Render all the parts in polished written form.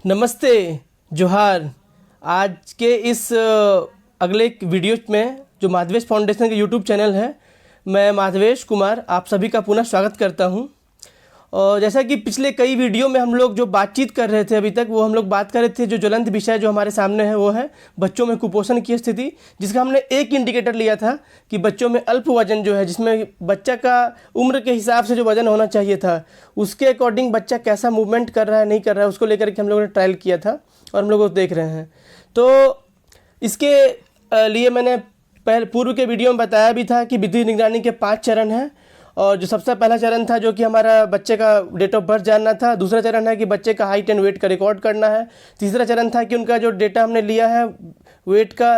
नमस्ते, जोहार। आज के इस अगले वीडियो में जो माधवेश फाउंडेशन के यूट्यूब चैनल है, मैं माधवेश कुमार आप सभी का पुनः स्वागत करता हूं। और जैसा कि पिछले कई वीडियो में हम लोग जो बातचीत कर रहे थे अभी तक, वो हम लोग बात कर रहे थे, जो ज्वलंत विषय जो हमारे सामने है वो है बच्चों में कुपोषण की स्थिति, जिसका हमने एक इंडिकेटर लिया था कि बच्चों में अल्प वजन जो है, जिसमें बच्चा का उम्र के हिसाब से जो वजन होना चाहिए था उसके अकॉर्डिंग बच्चा कैसा मूवमेंट कर रहा है नहीं कर रहा है, उसको लेकर के हम लोगों ने ट्रायल किया था और हम लोग देख रहे हैं। तो इसके लिए मैंने पूर्व के वीडियो में बताया भी था कि विधि निगरानी के 5 चरण हैं। और जो सबसे पहला चरण था जो कि हमारा बच्चे का डेट ऑफ बर्थ जानना था। दूसरा चरण है कि बच्चे का हाइट एंड वेट का रिकॉर्ड करना है। तीसरा चरण था कि उनका जो डेटा हमने लिया है वेट का,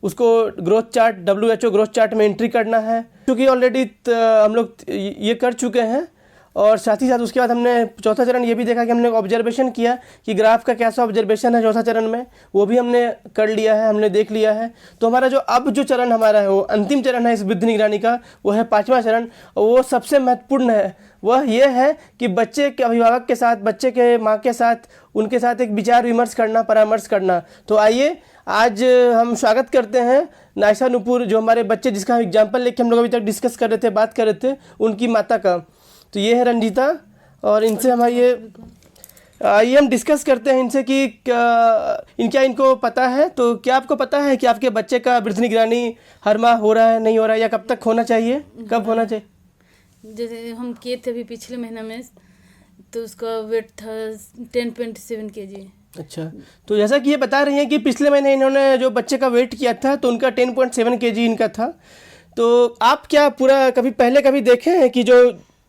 उसको growth chart WHO growth chart में एंट्री करना है, क्योंकि ऑलरेडी हम लोग ये कर चुके हैं। और साथ ही साथ उसके बाद हमने चौथा चरण ये भी देखा कि हमने ऑब्जर्वेशन किया कि ग्राफ का कैसा ऑब्जर्वेशन है चौथा चरण में, वो भी हमने कर लिया है, हमने देख लिया है। तो हमारा जो अब जो चरण हमारा है वो अंतिम चरण है इस विधि निगरानी का, वो है 5वां चरण। और वो सबसे महत्वपूर्ण है, वह ये है कि बच्चे के अभिभावक के साथ, बच्चे के माँ के साथ, उनके साथ एक विचार विमर्श करना, परामर्श करना। तो आइए आज हम स्वागत करते हैं नायशा नूपुर, जो हमारे बच्चे जिसका एग्जाम्पल लेके हम लोग अभी तक डिस्कस कर रहे थे, बात कर रहे थे, उनकी माता का। तो ये है रंजीता, और इनसे हम ये हम डिस्कस करते हैं इनसे कि इनको पता है। तो क्या आपको पता है कि आपके बच्चे का वृद्धि निगरानी हर माह हो रहा है, नहीं हो रहा है, या कब तक होना चाहिए, कब होना चाहिए? जैसे हम किए थे अभी पिछले महीना में, तो उसका वेट था 10.7 kg। अच्छा, तो जैसा कि ये बता रही हैं कि पिछले महीने इन्होंने जो बच्चे का वेट किया था तो उनका 10.7 kg इनका था। तो आप क्या पूरा कभी देखे हैं कि जो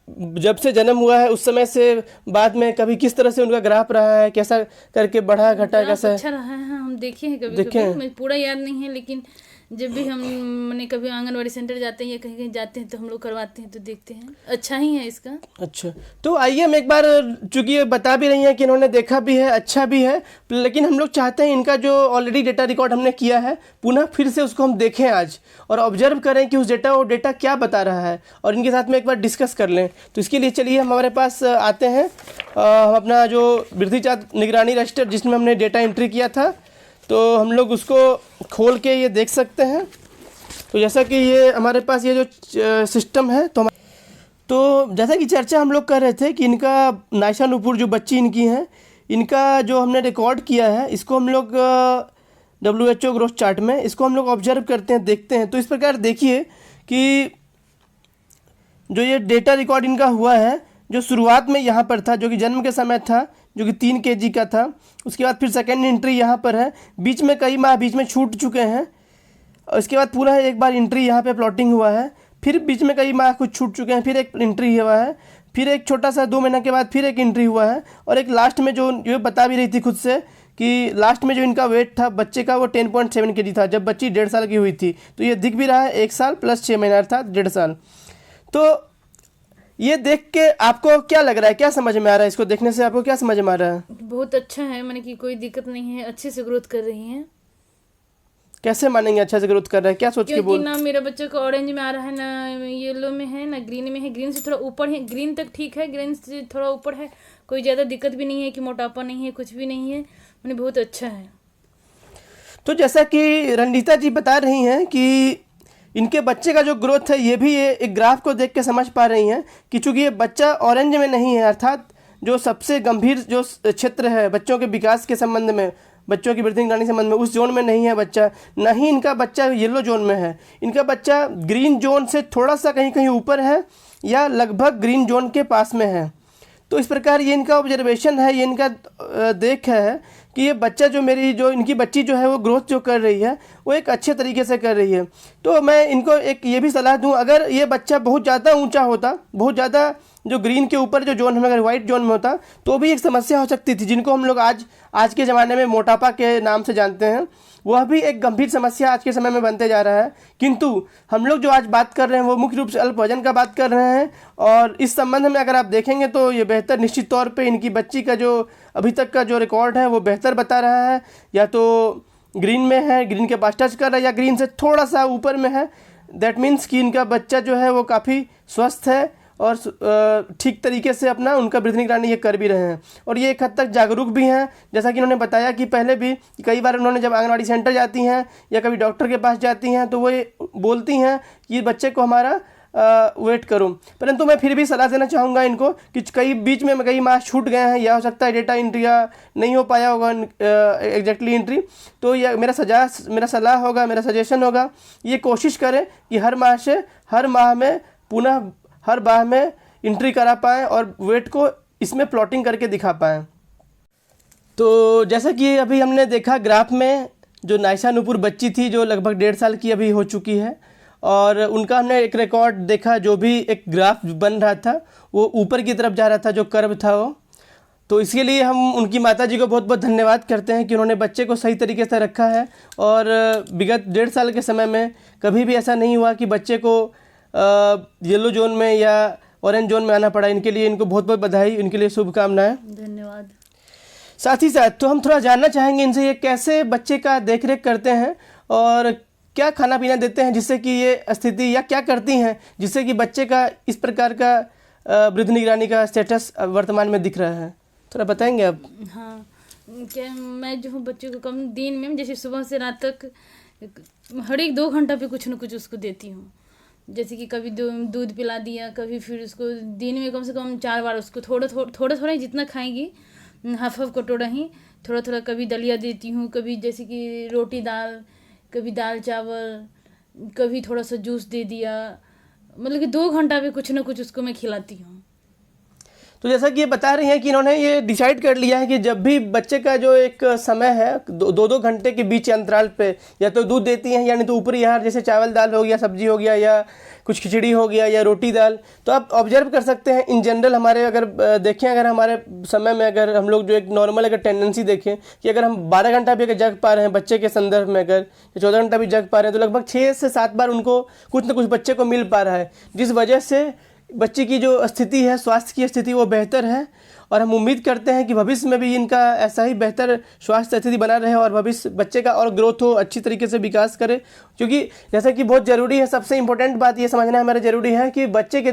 जब से जन्म हुआ है उस समय से बाद में कभी किस तरह से उनका ग्राफ रहा है, कैसा करके बढ़ा घटा, कैसा अच्छा रहा है? हम देखे हैं कभी मुझे पूरा याद नहीं है, लेकिन जब भी हम मैंने कभी आंगनवाड़ी सेंटर जाते हैं या कहीं कहीं जाते हैं तो हम लोग करवाते हैं तो देखते हैं अच्छा ही है इसका। अच्छा, तो आइए हम एक बार, चूंकि ये बता भी रही हैं कि इन्होंने देखा भी है, अच्छा भी है, लेकिन हम लोग चाहते हैं इनका जो ऑलरेडी डेटा रिकॉर्ड हमने किया है पुनः फिर से उसको हम देखें आज, और ऑब्जर्व करें कि वो डेटा क्या बता रहा है, और इनके साथ में एक बार डिस्कस कर लें। तो इसके लिए चलिए हम हमारे पास आते हैं, हम अपना जो वृद्धि निगरानी रजिस्टर जिसमें हमने डेटा एंट्री किया था, तो हम लोग उसको खोल के ये देख सकते हैं। तो जैसा कि ये हमारे पास ये जो सिस्टम है, तो जैसा कि चर्चा हम लोग कर रहे थे कि इनका नायशा नूपुर जो बच्ची इनकी हैं, इनका जो हमने रिकॉर्ड किया है इसको हम लोग WHO ग्रोथ चार्ट में इसको हम लोग ऑब्जर्व करते हैं, देखते हैं। तो इस प्रकार देखिए कि जो ये डेटा रिकॉर्ड इनका हुआ है, जो शुरुआत में यहाँ पर था, जो कि जन्म के समय था, जो कि 3 kg का था। उसके बाद फिर सेकेंड एंट्री यहाँ पर है, बीच में कई माह बीच में छूट चुके हैं, और इसके बाद पूरा एक बार एंट्री यहाँ पे प्लॉटिंग हुआ है, फिर बीच में कई माह कुछ छूट चुके हैं, फिर एक एंट्री हुआ है, फिर एक छोटा सा 2 महीना के बाद फिर एक एंट्री हुआ है, और एक लास्ट में जो ये बता भी रही थी खुद से कि लास्ट में जो इनका वेट था बच्चे का वो 10.7 kg था जब बच्ची 1.5 साल की हुई थी। तो ये दिख भी रहा है 1 साल प्लस 6 महीना अर्थात 1.5 साल। तो ये देख के आपको क्या लग रहा है, क्या समझ में आ रहा है? इसको देखने से आपको क्या समझ में आ रहा है? बहुत अच्छा है, मैंने कि कोई दिक्कत नहीं है, अच्छे से ग्रोथ कर रही है। कैसे मानेंगे अच्छा से ग्रोथ कर रहा है, क्या सोच के बोल? ना मेरा बच्चा का ऑरेंज में आ रहा है, ना येलो में है, ना ग्रीन में है। ग्रीन से थोड़ा ऊपर है, ग्रीन तक ठीक है, ग्रीन से थोड़ा ऊपर है, कोई ज़्यादा दिक्कत भी नहीं है कि मोटापा नहीं है, कुछ भी नहीं है, मैंने बहुत अच्छा है। तो जैसा कि रंजीता जी बता रही हैं कि इनके बच्चे का जो ग्रोथ है, ये भी एक ग्राफ को देख के समझ पा रही हैं कि चूँकि ये बच्चा ऑरेंज में नहीं है, अर्थात जो सबसे गंभीर जो क्षेत्र है बच्चों के विकास के संबंध में, बच्चों की वृद्धि निगरानी संबंध में, उस जोन में नहीं है बच्चा। नहीं, इनका बच्चा येलो जोन में है, इनका बच्चा ग्रीन जोन से थोड़ा सा कहीं कहीं ऊपर है, या लगभग ग्रीन जोन के पास में है। तो इस प्रकार ये इनका ऑब्जर्वेशन है, ये इनका देख है कि ये बच्चा जो इनकी बच्ची जो है वो ग्रोथ जो कर रही है वो एक अच्छे तरीके से कर रही है। तो मैं इनको एक ये भी सलाह दूं, अगर ये बच्चा बहुत ज़्यादा ऊंचा होता, बहुत ज़्यादा जो ग्रीन के ऊपर जो जोन है अगर वाइट जोन में होता, तो भी एक समस्या हो सकती थी, जिनको हम लोग आज के ज़माने में मोटापा के नाम से जानते हैं। वह भी एक गंभीर समस्या आज के समय में बनते जा रहा है। किंतु हम लोग जो आज बात कर रहे हैं वो मुख्य रूप से अल्प वजन का बात कर रहे हैं, और इस संबंध में अगर आप देखेंगे तो ये बेहतर, निश्चित तौर पे इनकी बच्ची का जो अभी तक का जो रिकॉर्ड है वो बेहतर बता रहा है। या तो ग्रीन में है, ग्रीन के पास टच कर रहा है, या ग्रीन से थोड़ा सा ऊपर में है। दैट मीन्स कि इनका बच्चा जो है वो काफ़ी स्वस्थ है और ठीक तरीके से अपना उनका वृद्धि निगरानी ये कर भी रहे हैं और ये एक हद तक जागरूक भी हैं। जैसा कि उन्होंने बताया कि पहले भी कई बार उन्होंने जब आंगनवाड़ी सेंटर जाती हैं या कभी डॉक्टर के पास जाती हैं तो वो ये बोलती हैं कि बच्चे को हमारा वेट करो, परंतु मैं फिर भी सलाह देना चाहूँगा इनको कि कई बीच में कई मास छूट गए हैं या हो सकता है डेटा एंट्री या नहीं हो पाया होगा एग्जैक्टली एंट्री, तो यह मेरा सलाह होगा, मेरा सजेशन होगा, ये कोशिश करें कि हर माह में पुनः हर माह में एंट्री करा पाएँ और वेट को इसमें प्लॉटिंग करके दिखा पाएँ। तो जैसा कि अभी हमने देखा ग्राफ में, जो नायशा नूपुर बच्ची थी जो लगभग 1.5 साल की अभी हो चुकी है और उनका हमने एक रिकॉर्ड देखा, जो भी एक ग्राफ बन रहा था वो ऊपर की तरफ जा रहा था, जो कर्व था वो। तो इसके लिए हम उनकी माताजी को बहुत बहुत धन्यवाद करते हैं कि उन्होंने बच्चे को सही तरीके से रखा है और विगत 1.5 साल के समय में कभी भी ऐसा नहीं हुआ कि बच्चे को येलो जोन में या ऑरेंज जोन में आना पड़ा। इनके लिए इनको बहुत बहुत बधाई, इनके लिए शुभकामनाएं, धन्यवाद। साथ ही साथ तो हम थोड़ा जानना चाहेंगे इनसे ये कैसे बच्चे का देख रेख करते हैं और क्या खाना पीना देते हैं जिससे कि ये स्थिति, या क्या करती हैं जिससे कि बच्चे का इस प्रकार का वृद्धि निगरानी का स्टेटस वर्तमान में दिख रहा है, थोड़ा बताएंगे आप? हाँ, क्या मैं जो हूँ बच्चे को कम दिन में जैसे सुबह से रात तक हर एक 2 घंटा पे कुछ न कुछ उसको देती हूँ। जैसे कि कभी दूध पिला दिया, कभी फिर उसको दिन में कम से कम 4 बार उसको थोड़ा ही जितना खाएगी, हाफ कटोरा ही थोड़ा थोड़ा, कभी दलिया देती हूँ, कभी जैसे कि रोटी दाल, कभी दाल चावल, कभी थोड़ा सा जूस दे दिया, मतलब कि 2 घंटा पे कुछ ना कुछ उसको मैं खिलाती हूँ। तो जैसा कि ये बता रही हैं कि इन्होंने ये डिसाइड कर लिया है कि जब भी बच्चे का जो एक समय है 2-2 घंटे के बीच अंतराल पे या तो दूध देती हैं या नहीं तो ऊपरी आहार जैसे चावल दाल हो गया, सब्जी हो गया या कुछ खिचड़ी हो गया या रोटी दाल। तो आप ऑब्जर्व कर सकते हैं इन जनरल हमारे अगर देखें, अगर हमारे समय में अगर हम लोग जो एक नॉर्मल अगर टेंडेंसी देखें कि अगर हम 12 घंटा भी अगर जग पा रहे हैं बच्चे के संदर्भ में, अगर 14 घंटा भी जग पा रहे हैं तो लगभग 6 से 7 बार उनको कुछ ना कुछ बच्चे को मिल पा रहा है, जिस वजह से बच्चे की जो स्थिति है, स्वास्थ्य की स्थिति वो बेहतर है और हम उम्मीद करते हैं कि भविष्य में भी इनका ऐसा ही बेहतर स्वास्थ्य स्थिति बना रहे और भविष्य बच्चे का और ग्रोथ हो, अच्छी तरीके से विकास करे। क्योंकि जैसा कि बहुत ज़रूरी है, सबसे इम्पोर्टेंट बात ये समझना हमारा ज़रूरी है कि बच्चे के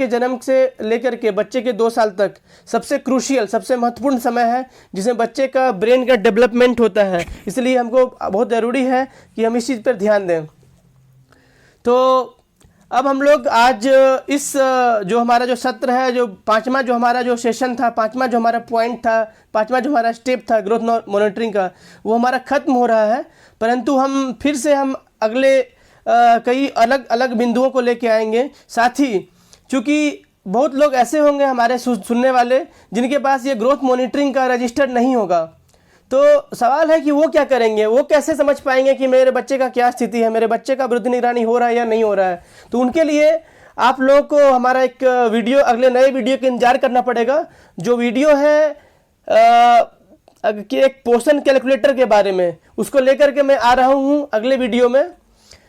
जन्म से लेकर के बच्चे के 2 साल तक सबसे क्रूशियल, सबसे महत्वपूर्ण समय है जिसमें बच्चे का ब्रेन का डेवलपमेंट होता है। इसलिए हमको बहुत ज़रूरी है कि हम इस चीज़ पर ध्यान दें। तो अब हम लोग आज इस जो हमारा जो सत्र है, जो 5वां जो हमारा जो सेशन था, 5वां जो हमारा पॉइंट था, 5वां जो हमारा स्टेप था ग्रोथ मॉनिटरिंग का, वो हमारा ख़त्म हो रहा है। परंतु हम फिर से हम अगले कई अलग अलग बिंदुओं को लेके आएंगे। साथ ही चूँकि बहुत लोग ऐसे होंगे हमारे सुनने वाले जिनके पास ये ग्रोथ मॉनिटरिंग का रजिस्टर नहीं होगा, तो सवाल है कि वो क्या करेंगे, वो कैसे समझ पाएंगे कि मेरे बच्चे का क्या स्थिति है, मेरे बच्चे का वृद्धि निगरानी हो रहा है या नहीं हो रहा है। तो उनके लिए आप लोगों को हमारा एक वीडियो, अगले नए वीडियो का इंतजार करना पड़ेगा, जो वीडियो है कि एक पोषण कैलकुलेटर के बारे में, उसको लेकर के मैं आ रहा हूँ अगले वीडियो में,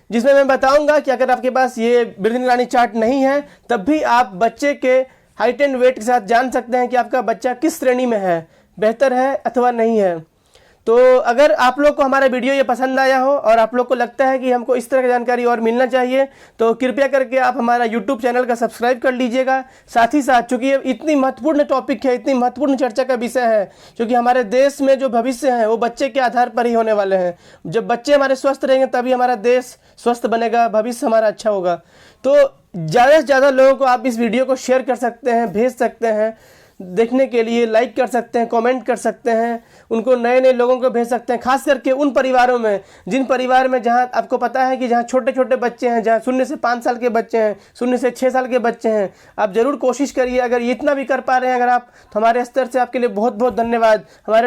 जिसमें मैं बताऊँगा कि अगर आपके पास ये वृद्धि निगरानी चार्ट नहीं है तब भी आप बच्चे के हाइट एंड वेट के साथ जान सकते हैं कि आपका बच्चा किस श्रेणी में है, बेहतर है अथवा नहीं है। तो अगर आप लोग को हमारा वीडियो ये पसंद आया हो और आप लोग को लगता है कि हमको इस तरह की जानकारी और मिलना चाहिए तो कृपया करके आप हमारा YouTube चैनल का सब्सक्राइब कर लीजिएगा। साथ ही साथ चूँकि ये इतनी महत्वपूर्ण टॉपिक है, इतनी महत्वपूर्ण चर्चा का विषय है, क्योंकि हमारे देश में जो भविष्य है वो बच्चे के आधार पर ही होने वाले हैं। जब बच्चे हमारे स्वस्थ रहेंगे तभी हमारा देश स्वस्थ बनेगा, भविष्य हमारा अच्छा होगा। तो ज़्यादा से ज़्यादा लोगों को आप इस वीडियो को शेयर कर सकते हैं, भेज सकते हैं देखने के लिए, लाइक कर सकते हैं, कमेंट कर सकते हैं, उनको नए नए लोगों को भेज सकते हैं, खास करके उन परिवारों में जिन परिवार में जहां आपको पता है कि जहां छोटे छोटे बच्चे हैं, जहां 0 से 5 साल के बच्चे हैं, 0 से 6 साल के बच्चे हैं। आप ज़रूर कोशिश करिए, अगर इतना भी कर पा रहे हैं अगर आप, तो हमारे स्तर से आपके लिए बहुत बहुत धन्यवाद। हमारे